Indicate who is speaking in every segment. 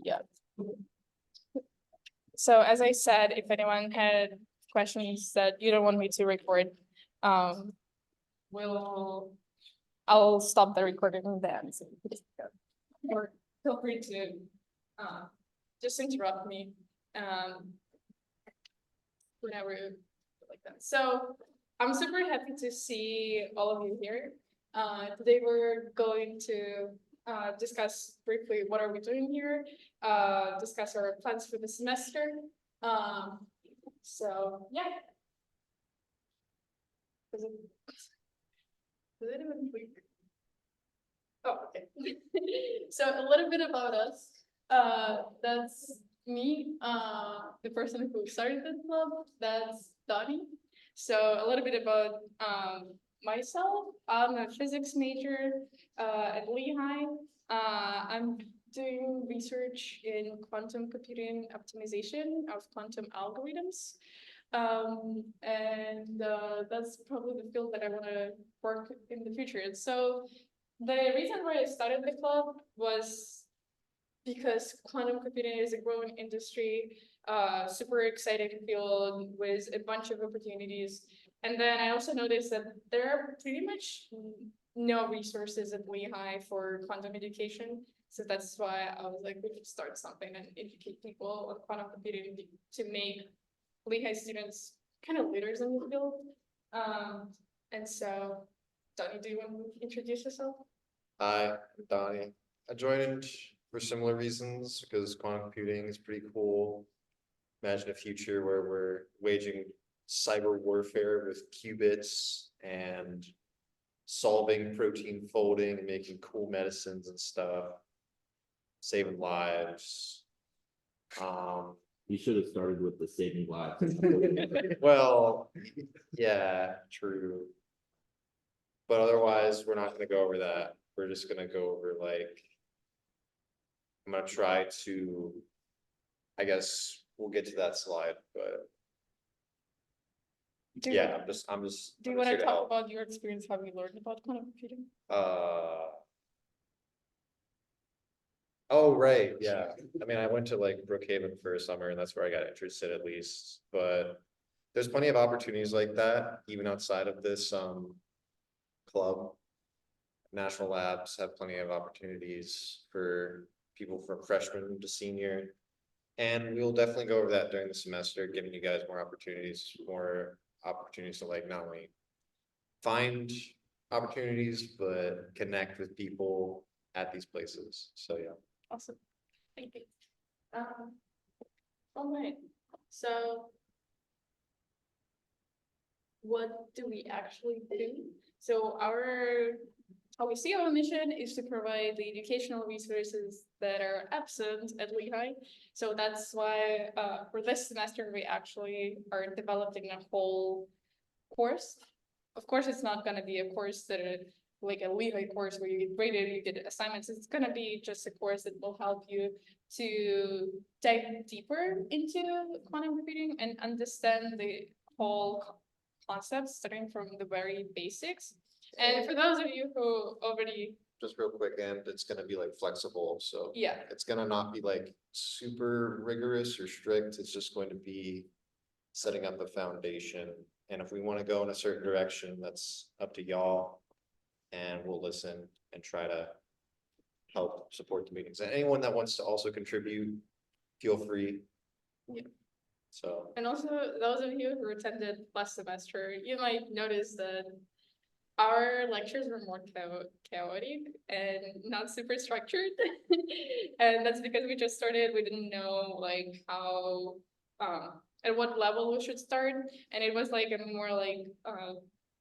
Speaker 1: Yeah. So as I said, if anyone had questions that you don't want me to record, um, I'll stop the recording then. So you can just go. Or feel free to just interrupt me whenever you like that. So I'm super happy to see all of you here. Today we're going to discuss briefly what are we doing here, discuss our plans for the semester. So yeah. Does it even click? Oh, okay. So a little bit about us. That's me, the person who started the club. That's Donnie. So a little bit about myself. I'm a physics major at Lehigh. I'm doing research in quantum computing optimization of quantum algorithms. And that's probably the field that I want to work in the future. And so the reason why I started the club was because quantum computing is a growing industry, super exciting field with a bunch of opportunities. And then I also noticed that there are pretty much no resources at Lehigh for quantum education. So that's why I was like, we should start something and educate people on quantum computing to make Lehigh students kind of leaders in the field. And so, Donnie, do you want to introduce yourself?
Speaker 2: Hi, I'm Donnie. I joined for similar reasons because quantum computing is pretty cool. Imagine a future where we're waging cyber warfare with qubits and solving protein folding and making cool medicines and stuff, saving lives.
Speaker 3: You should have started with the saving lives.
Speaker 2: Well, yeah, true. But otherwise, we're not going to go over that. We're just going to go over like, I'm going to try to, I guess we'll get to that slide, but yeah, I'm just.
Speaker 1: Do you want to talk about your experience, how you learned about quantum computing?
Speaker 2: Oh, right, yeah. I mean, I went to like Brookhaven for a summer and that's where I got interested at least, but there's plenty of opportunities like that, even outside of this club. National labs have plenty of opportunities for people from freshman to senior. And we'll definitely go over that during the semester, giving you guys more opportunities to like not only find opportunities, but connect with people at these places. So yeah.
Speaker 1: Awesome. Thank you. All right. So what do we actually do? So how we see our mission is to provide the educational resources that are absent at Lehigh. So that's why for this semester, we actually are developing a whole course. Of course, it's not going to be a course that like a Lehigh course where you get graded, you get assignments. It's going to be just a course that will help you to dive deeper into quantum computing and understand the whole concepts, starting from the very basics. And for those of you who already
Speaker 2: just real quick, and it's gonna be like flexible, so
Speaker 1: yeah,
Speaker 2: it's gonna not be like super rigorous or strict. It's just going to be setting up a foundation. And if we want to go in a certain direction, that's up to y'all. And we'll listen and try to help support the meetings. And anyone that wants to also contribute, feel free.
Speaker 1: Yeah.
Speaker 2: So.
Speaker 1: And also those of you who attended last semester, you might notice that our lectures were more chaotic and not super structured. And that's because we just started, we didn't know like how, at what level we should start. And it was like a more like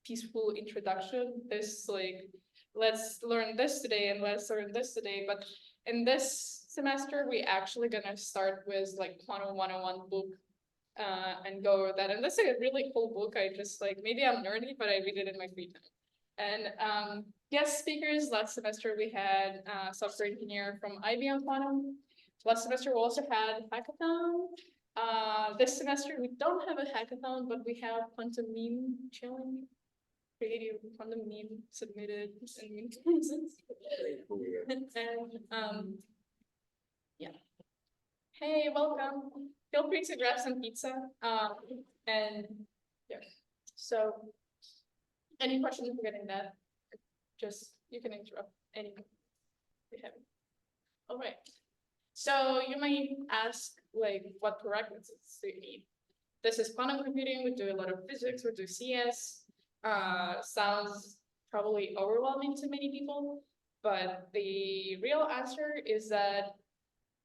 Speaker 1: peaceful introduction. This like, let's learn this today and let's learn this today. But in this semester, we actually gonna start with like Quantum 101 book and go over that. And that's like a really cool book. I just like, maybe I'm nerdy, but I read it in my free time. And guest speakers, last semester we had a software engineer from IBM Quantum. Last semester we also had hackathon. This semester we don't have a hackathon, but we have quantum meme challenge. Creative quantum meme submitted and yeah. Hey, welcome. Feel free to grab some pizza. And yeah, so any questions regarding that? Just, you can interrupt any. You have. All right. So you might ask, like, what prerequisites do you need? This is quantum computing. We do a lot of physics. We do CS. Sounds probably overwhelming to many people, but the real answer is that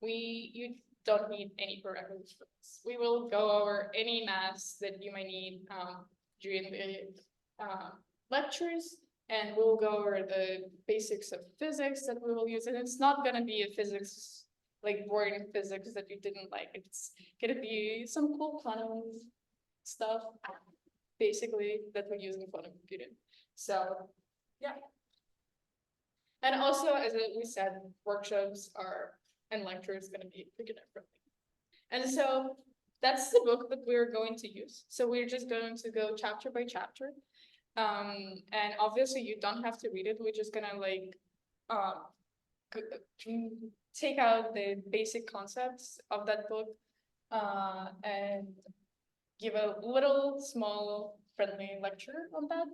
Speaker 1: you don't need any prerequisites for this. We will go over any maths that you might need during the lectures, and we'll go over the basics of physics that we will use. And it's not gonna be a physics, like boring physics that you didn't like. It's gonna be some cool quantum stuff, basically, that we use in quantum computing. So, yeah. And also, as we said, workshops are and lectures gonna be beginner friendly. And so that's the book that we're going to use. So we're just going to go chapter by chapter. And obviously you don't have to read it. We're just gonna like take out the basic concepts of that book and give a little small friendly lecture on that.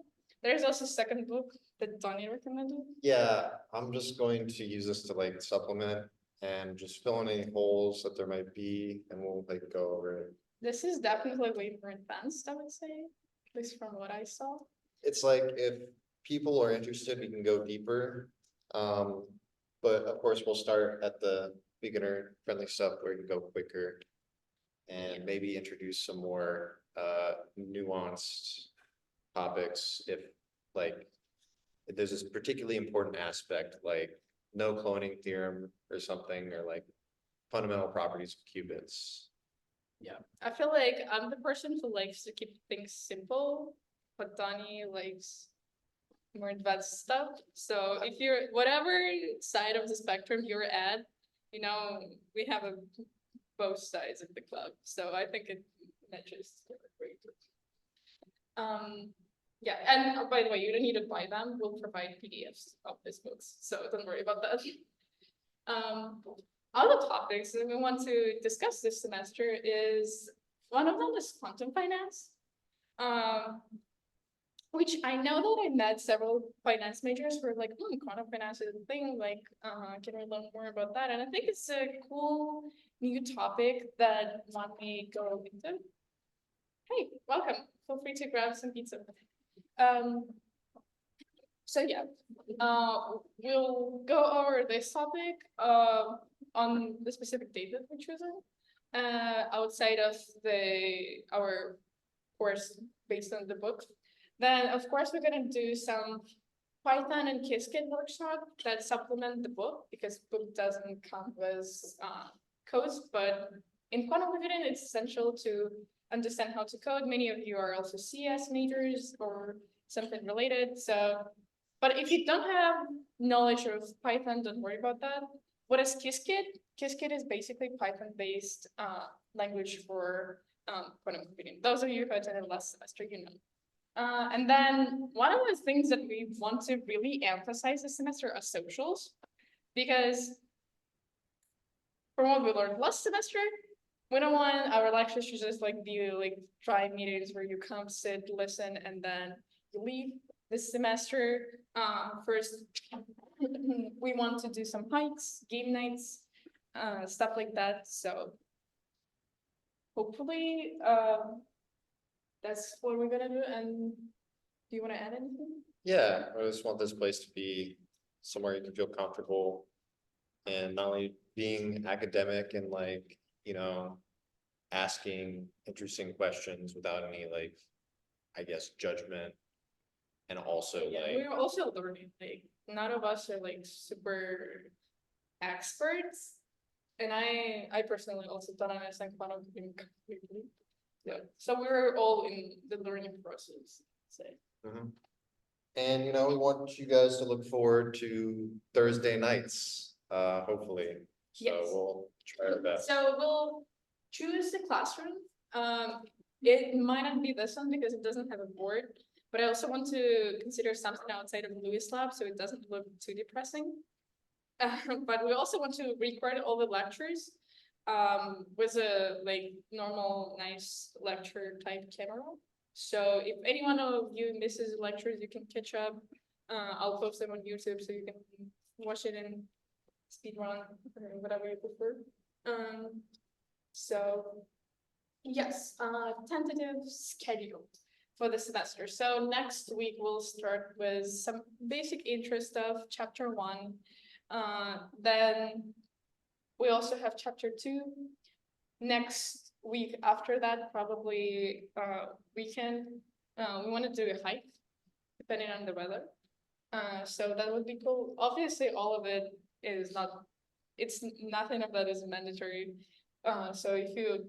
Speaker 1: There's also a second book that Donnie recommended.
Speaker 2: Yeah, I'm just going to use this to like supplement and just fill in any holes that there might be, and we'll like go over it.
Speaker 1: This is definitely way more advanced, I would say, at least from what I saw.
Speaker 2: It's like if people are interested, we can go deeper. But of course, we'll start at the beginner friendly stuff where you can go quicker. And maybe introduce some more nuanced topics if like if there's this particularly important aspect like no cloning theorem or something, or like fundamental properties of qubits.
Speaker 1: Yeah, I feel like I'm the person who likes to keep things simple, but Donnie likes more advanced stuff. So if you're whatever side of the spectrum you're at, you know, we have both sides of the club. So I think it matches great. Yeah, and by the way, you don't need to buy them. We'll provide PDFs of these books, so don't worry about that. Other topics that we want to discuss this semester is one of them is quantum finance. Which I know that I met several finance majors who are like, quantum finance is a thing, like, can we learn more about that? And I think it's a cool new topic that one may go into. Hey, welcome. Feel free to grab some pizza. So yeah, we'll go over this topic on the specific date that we're choosing, outside of our course based on the book. Then, of course, we're gonna do some Python and Qiskit workshop that supplement the book, because book doesn't come with codes, but in quantum computing, it's essential to understand how to code. Many of you are also CS majors or something related. So, but if you don't have knowledge of Python, don't worry about that. What is Qiskit? Qiskit is basically Python-based language for quantum computing. Those of you who attended last semester, you know. And then one of the things that we want to really emphasize this semester are socials, because from what we learned last semester, we don't want our lectures to just like be like dry meetings where you come, sit, listen, and then you leave. This semester, first, we want to do some hikes, game nights, stuff like that. So hopefully, that's what we're gonna do. And do you want to add anything?
Speaker 2: Yeah, I just want this place to be somewhere you can feel comfortable, and not only being academic and like, you know, asking interesting questions without any like, I guess, judgment. And also
Speaker 1: Yeah,
Speaker 2: like,
Speaker 1: we're also learning. Like, none of us are like super experts, and I personally also don't understand quantum computing completely. Yeah, so we're all in the learning process. Say.
Speaker 2: and you know, we want you guys to look forward to Thursday nights, hopefully. So
Speaker 1: Yes.
Speaker 2: we'll try our best.
Speaker 1: So we'll choose the classroom. It might not be this one because it doesn't have a board, but I also want to consider something outside of Lewis Lab so it doesn't look too depressing. But we also want to record all the lectures was a like normal, nice lecture type camera. So if any one of you misses lectures, you can catch up. I'll post them on YouTube so you can watch it in speed run or whatever you prefer. So yes, tentative schedule for the semester. So next week we'll start with some basic intro stuff, chapter 1. Then we also have chapter 2. Next week after that, probably weekend, we want to do a hike, depending on the weather. So that would be cool. Obviously, all of it is not, it's nothing of that is mandatory. So if you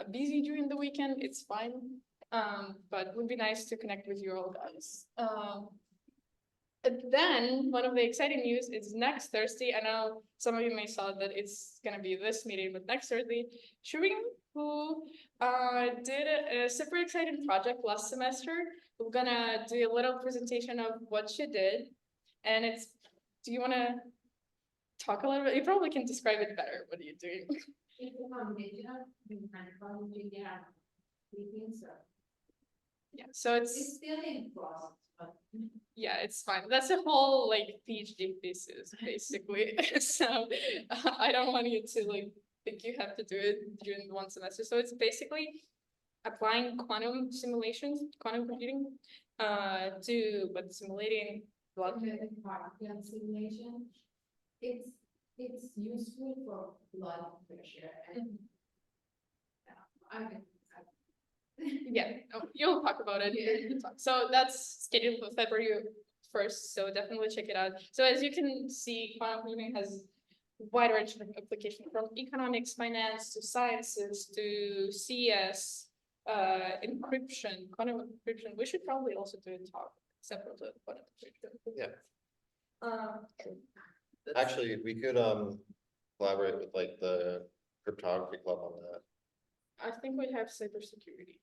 Speaker 1: are busy during the weekend, it's fine. But it would be nice to connect with you all guys. And then one of the exciting news is next Thursday. I know some of you may saw that it's gonna be this meeting, but next Thursday, Shuri, who did a super exciting project last semester, we're gonna do a little presentation of what she did. And it's, do you wanna talk a little bit? You probably can describe it better. What are you doing? Yeah, so it's
Speaker 4: still in process, but.
Speaker 1: yeah, it's fine. That's a whole like PhD thesis, basically. So I don't want you to like think you have to do it during one semester. So it's basically applying quantum simulations, quantum computing, to but simulating blood.
Speaker 4: Particle simulation, it's useful for blood pressure and.
Speaker 1: Yeah, you'll talk about it. So that's scheduled for February 1st, so definitely check it out. So as you can see, quantum computing has a wide range of application from economics, finance, to sciences, to CS, encryption, quantum encryption. We should probably also do a talk separate to quantum encryption.
Speaker 2: Yeah.
Speaker 1: That's-
Speaker 2: Actually, we could collaborate with like the cryptography club on that.
Speaker 1: I think we have cybersecurity.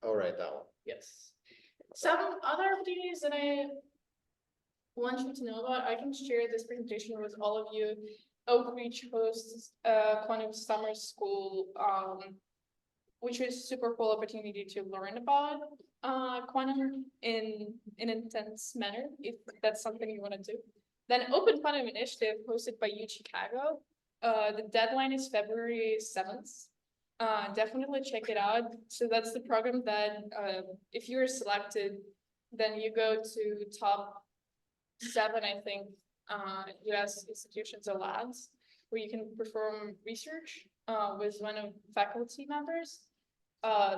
Speaker 2: Oh, right, that one.
Speaker 1: Yes. Some other opportunities that I want you to know about, I can share this presentation with all of you. Oak Ridge hosts quantum summer school, which is super cool opportunity to learn about quantum in an intense manner, if that's something you want to do. Then Open Quantum Initiative hosted by U Chicago. The deadline is February 7th. Definitely check it out. So that's the program that if you're selected, then you go to top 7, I think, US institutions or labs where you can perform research with one of faculty members.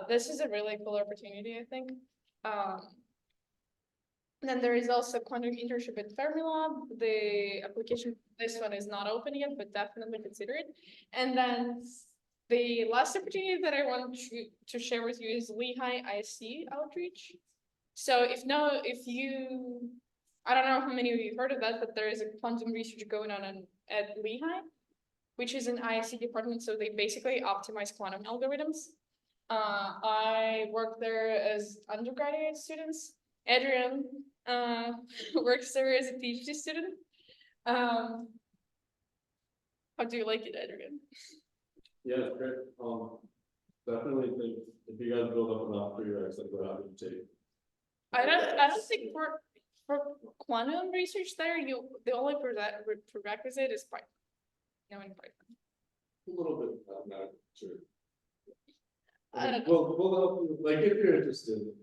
Speaker 1: This is a really cool opportunity, I think. Then there is also quantum internship at Fermilab. The application, this one is not open yet, but definitely consider it. And then the last opportunity that I want to share with you is Lehigh IC outreach. So if you, I don't know how many of you heard of that, but there is a quantum research going on at Lehigh, which is an IC department. So they basically optimize quantum algorithms. I work there as undergraduate students. Adrian works there as a PhD student. How do you like it, Adrian?
Speaker 5: Yeah, it's great. Definitely think if you guys build up enough prereqs, like we're happy to take.
Speaker 1: I don't think for quantum research there, the only prerequisite is Python. Knowing Python.
Speaker 5: A little bit mathematical, sure.
Speaker 1: I don't
Speaker 5: We'll help you, like, if you're interested,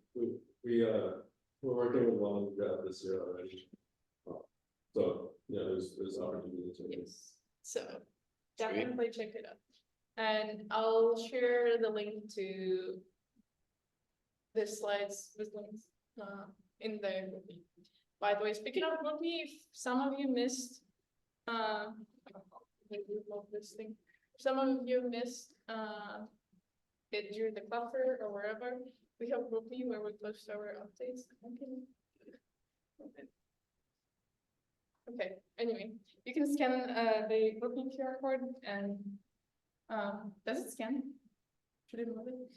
Speaker 5: we're working with one grad this year already. So, yeah, there's opportunity to.
Speaker 1: Yes. So definitely check it out. And I'll share the link to the slides with links in the group. By the way, speaking of group, if some of you missed this thing, some of you missed it during the club fair or wherever, we have group me where we post our updates. Okay, anyway, you can scan the group me QR code and does it scan? Should it move it?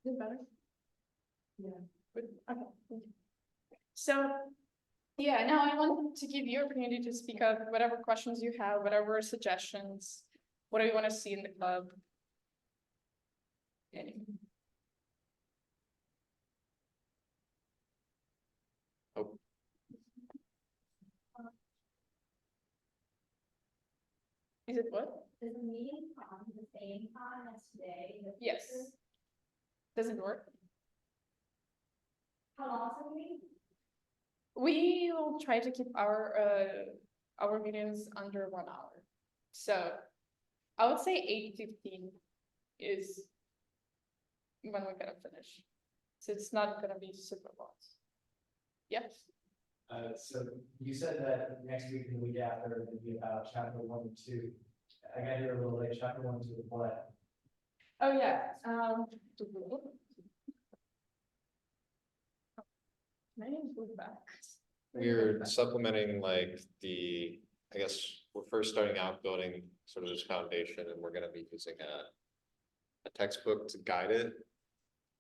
Speaker 1: Is it better?
Speaker 4: Yeah.
Speaker 1: Good, okay. Thank you. So, yeah, now I want to give you opportunity to speak up, whatever questions you have, whatever suggestions, what do you want to see in the club? Any-
Speaker 2: Oh.
Speaker 1: Is it what?
Speaker 4: Does the meeting on the same time as today?
Speaker 1: Yes. Does it work?
Speaker 4: How long is the meeting?
Speaker 1: We will try to keep our meetings under 1 hour. So I would say 8:15 is when we're gonna finish. So it's not gonna be super long. Yes,
Speaker 6: So you said that next week and the week after, it'd be about chapter 1 and 2. I got here a little late, chapter 1 and 2 of what?
Speaker 1: oh yeah, can I move back?
Speaker 2: We're supplementing like I guess we're first starting out building sort of this foundation and we're gonna be using a textbook to guide it.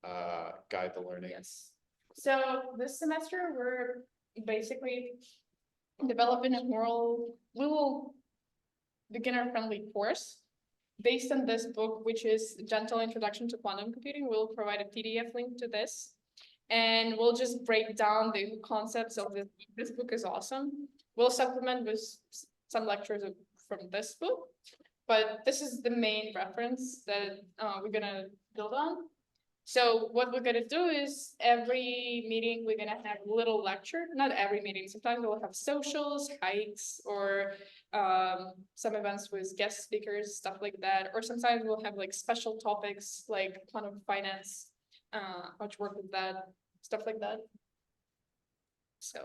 Speaker 2: Guide the learning.
Speaker 1: Yes. So this semester, we're basically developing a little beginner-friendly course based on this book, which is Gentle Introduction to Quantum Computing. We'll provide a PDF link to this. And we'll just break down the concepts of this. This book is awesome. We'll supplement with some lectures from this book, but this is the main reference that we're gonna build on. So what we're gonna do is every meeting, we're gonna have a little lecture, not every meeting, sometimes we'll have socials, hikes, or some events with guest speakers, stuff like that. Or sometimes we'll have like special topics like quantum finance, how to work with that, stuff like that. So,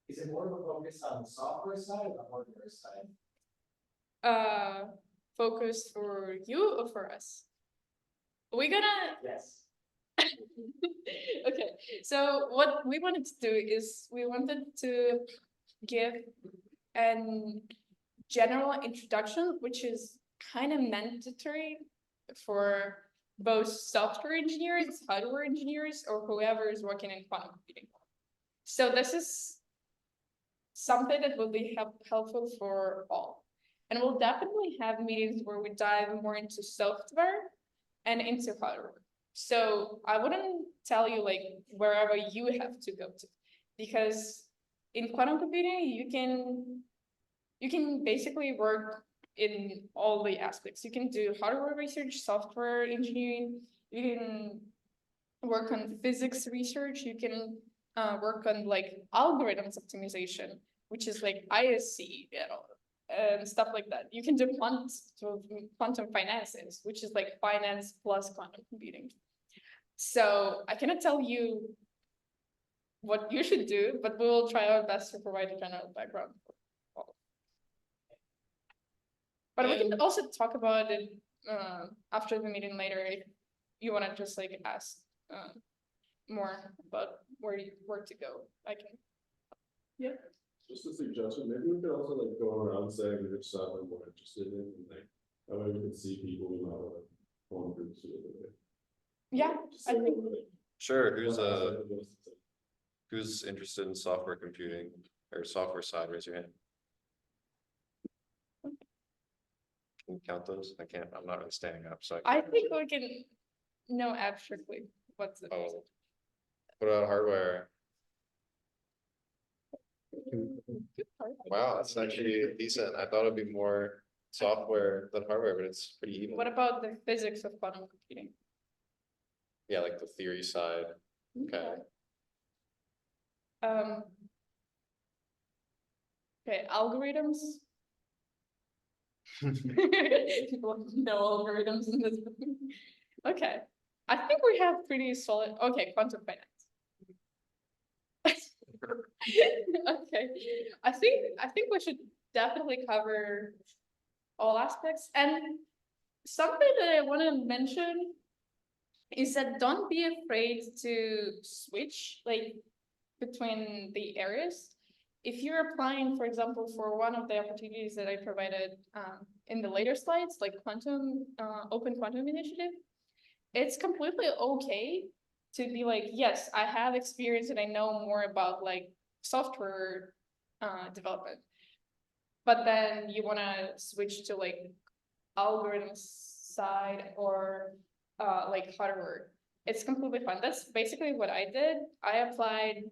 Speaker 6: Is it more of a focus on the software side or the hardware side?
Speaker 1: focus for you or for us? We're gonna
Speaker 6: Yes.
Speaker 1: okay, so what we wanted to do is we wanted to give an general introduction, which is kind of mandatory for both software engineers, hardware engineers, or whoever is working in quantum computing. So this is something that will be helpful for all. And we'll definitely have meetings where we dive more into software and into hardware. So I wouldn't tell you like wherever you have to go to, because in quantum computing, you can basically work in all the aspects. You can do hardware research, software engineering, you can work on physics research, you can work on like algorithms optimization, which is like ISC, you know, and stuff like that. You can do quantum finances, which is like finance plus quantum computing. So I cannot tell you what you should do, but we will try our best to provide a general background. But we can also talk about it after the meeting later if you want to just like ask more about where to go. I can. Yeah.
Speaker 5: Just a suggestion, maybe we could also like go around saying which side we're more interested in, and like, that way we can see people who know like one groups.
Speaker 1: Yeah, I think.
Speaker 2: Sure, who's interested in software computing or software side, raise your hand. Can you count those? I can't, I'm not really standing up, so
Speaker 1: I think we can know abstractly what's the.
Speaker 2: Oh. What about hardware? Wow, that's actually decent. I thought it'd be more software than hardware, but it's pretty even.
Speaker 1: What about the physics of quantum computing?
Speaker 2: Yeah, like the theory side. Okay.
Speaker 1: Okay, algorithms. People know algorithms in this. Okay, I think we have pretty solid. Okay, quantum finance. Okay, I think we should definitely cover all aspects. And something that I want to mention is that don't be afraid to switch like between the areas. If you're applying, for example, for one of the opportunities that I provided in the later slides, like quantum open quantum initiative, it's completely okay to be like, yes, I have experience and I know more about like software development. But then you wanna switch to like algorithm side or like hardware. It's completely fine. That's basically what I did. I applied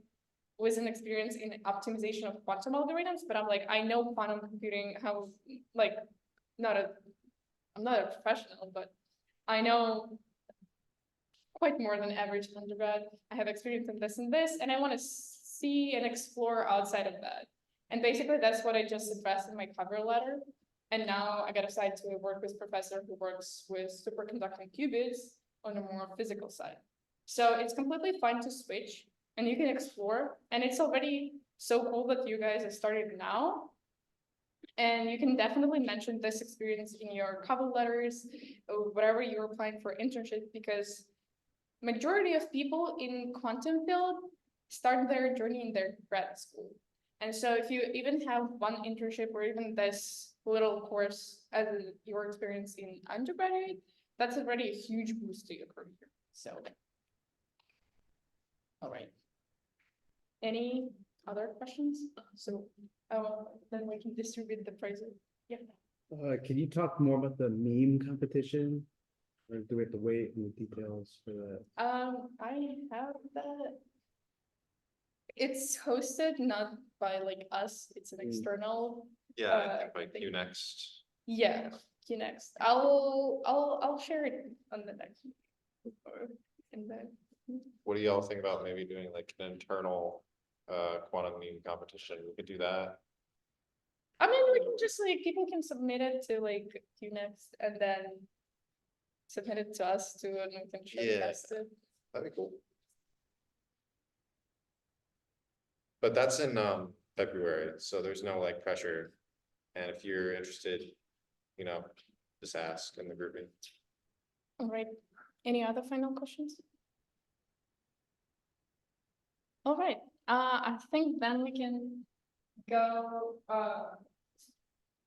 Speaker 1: with an experience in optimization of quantum algorithms, but I'm like, I know quantum computing, how like I'm not a professional, but I know quite more than average undergrad. I have experience in this and this, and I want to see and explore outside of that. And basically, that's what I just addressed in my cover letter. And now I got assigned to work with professor who works with superconducting qubits on a more physical side. So it's completely fine to switch, and you can explore. And it's already so cool that you guys have started now. And you can definitely mention this experience in your cover letters or whatever you're applying for internship, because majority of people in quantum field start their journey in their grad school. And so if you even have one internship or even this little course as your experience in undergraduate, that's already a huge boost to your career. So, all right. Any other questions? So, then we can distribute the prizes. Yeah.
Speaker 7: Can you talk more about the meme competition? Or do we have to wait in the details for that?
Speaker 1: I have that. It's hosted not by like us, it's an external.
Speaker 2: Yeah, I think like
Speaker 1: thing.
Speaker 2: you next.
Speaker 1: Yeah, next. I'll share it on the next. Or in the.
Speaker 2: What do y'all think about maybe doing like an internal quantum meme competition? We could do that.
Speaker 1: I mean, we can just like, people can submit it to like next and then submit it to us too, and we can showcase it.
Speaker 2: That'd be cool. But that's in February, so there's no like pressure. And if you're interested, you know, just ask in the grouping.
Speaker 1: All right, any other final questions? All right, I think then we can go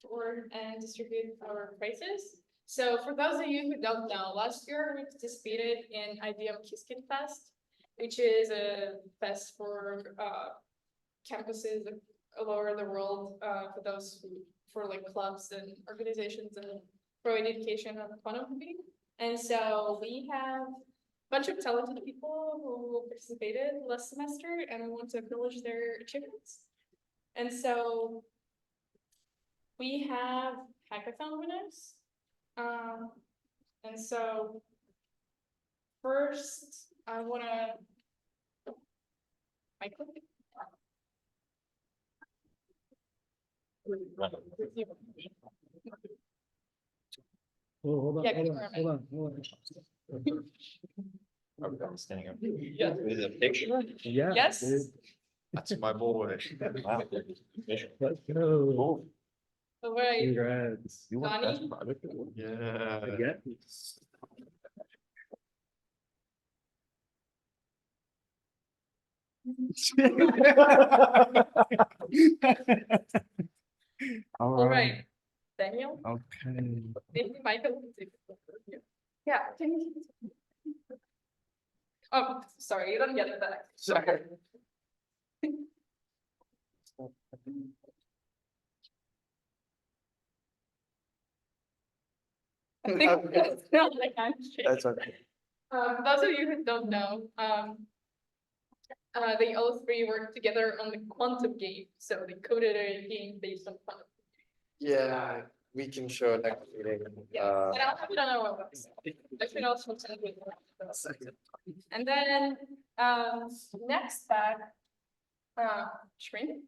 Speaker 1: forward and distribute our prizes. So for those of you who don't know, last year we participated in IBM Qiskit Fest, which is a fest for campuses all over the world, for those who, for like clubs and organizations and provide education on quantum computing. And so we have a bunch of talented people who participated last semester, and we want to acknowledge their achievements. And so we have hackathon winners. And so first I wanna Michael.
Speaker 7: Oh, hold on,
Speaker 1: Yeah,
Speaker 7: hold on,
Speaker 1: Carmen.
Speaker 7: hold on.
Speaker 2: I'm standing up.
Speaker 1: Yeah.
Speaker 2: Is it a picture?
Speaker 7: Yeah.
Speaker 1: Yes.
Speaker 7: dude,
Speaker 2: That's my boy. Wow.
Speaker 7: Let's go.
Speaker 1: All right.
Speaker 7: Congrats.
Speaker 2: You
Speaker 1: want best
Speaker 2: project? Yeah.
Speaker 7: Again?
Speaker 1: All right, Daniel,
Speaker 7: Okay.
Speaker 1: maybe Michael. Yeah, can you? Oh, sorry, you don't get it back.
Speaker 2: Sorry.
Speaker 1: I think that's not like handshake.
Speaker 2: That's okay.
Speaker 1: Those of you who don't know, they all three work together on the quantum game, so they coded a game based on quantum.
Speaker 2: Yeah, we can show it next meeting.
Speaker 1: Yeah, and I'll have it on our website. I should also send it. And then, next back, Shrink.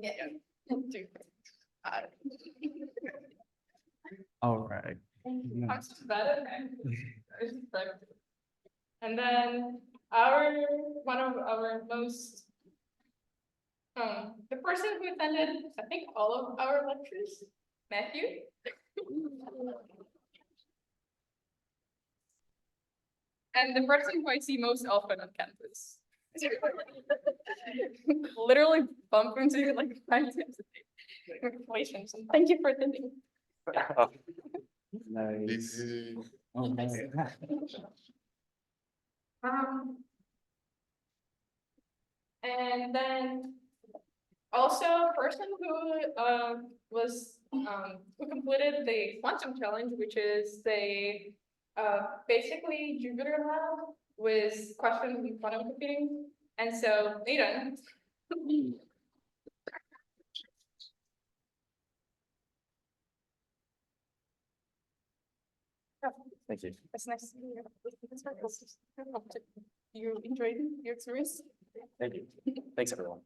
Speaker 1: Yeah.
Speaker 7: All right.
Speaker 1: I'm just better. And then one of our most, the person who attended, I think, all of our lectures, Matthew. And the person who I see most often on campus. Literally bump into you like 5 times a day. Congratulations, and thank you for attending.
Speaker 7: Nice.
Speaker 3: Oh, nice.
Speaker 1: And then also person who completed the quantum challenge, which is the basically Jupyter lab with questions in quantum computing. And so Nathan.
Speaker 3: Thank you.
Speaker 1: That's nice to hear. You enjoyed your experience?
Speaker 3: Thank you. Thanks, everyone.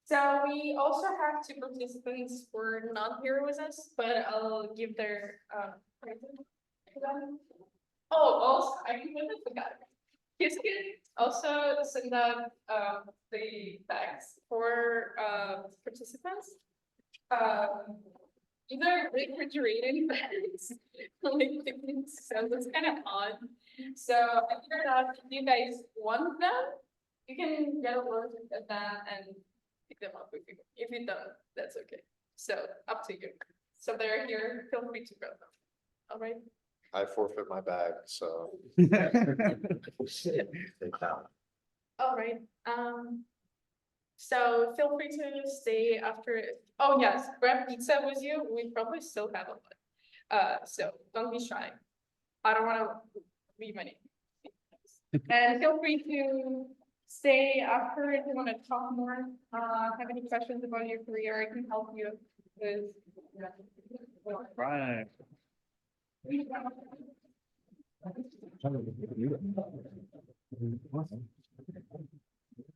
Speaker 1: So we also have two participants who are not here with us, but I'll give their present to them. Oh, also, I completely forgot. Kiskin also send out the tags for participants. These are refrigerated bags, like different, so that's kind of odd. So I figured out if you guys want them, you can get a look at that and pick them up if you don't, that's okay. So up to you. So they're here, feel free to grab them. All right.
Speaker 2: I forfeit my bag, so.
Speaker 3: Take that.
Speaker 1: All right, so feel free to stay after, oh yes, grab pizza with you, we probably still have a lot. So don't be shy. I don't wanna leave any. And feel free to stay after if you wanna talk more, have any questions about your career, I can help you with.
Speaker 7: Right.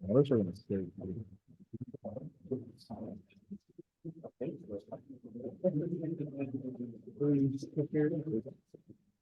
Speaker 7: Those are mistakes.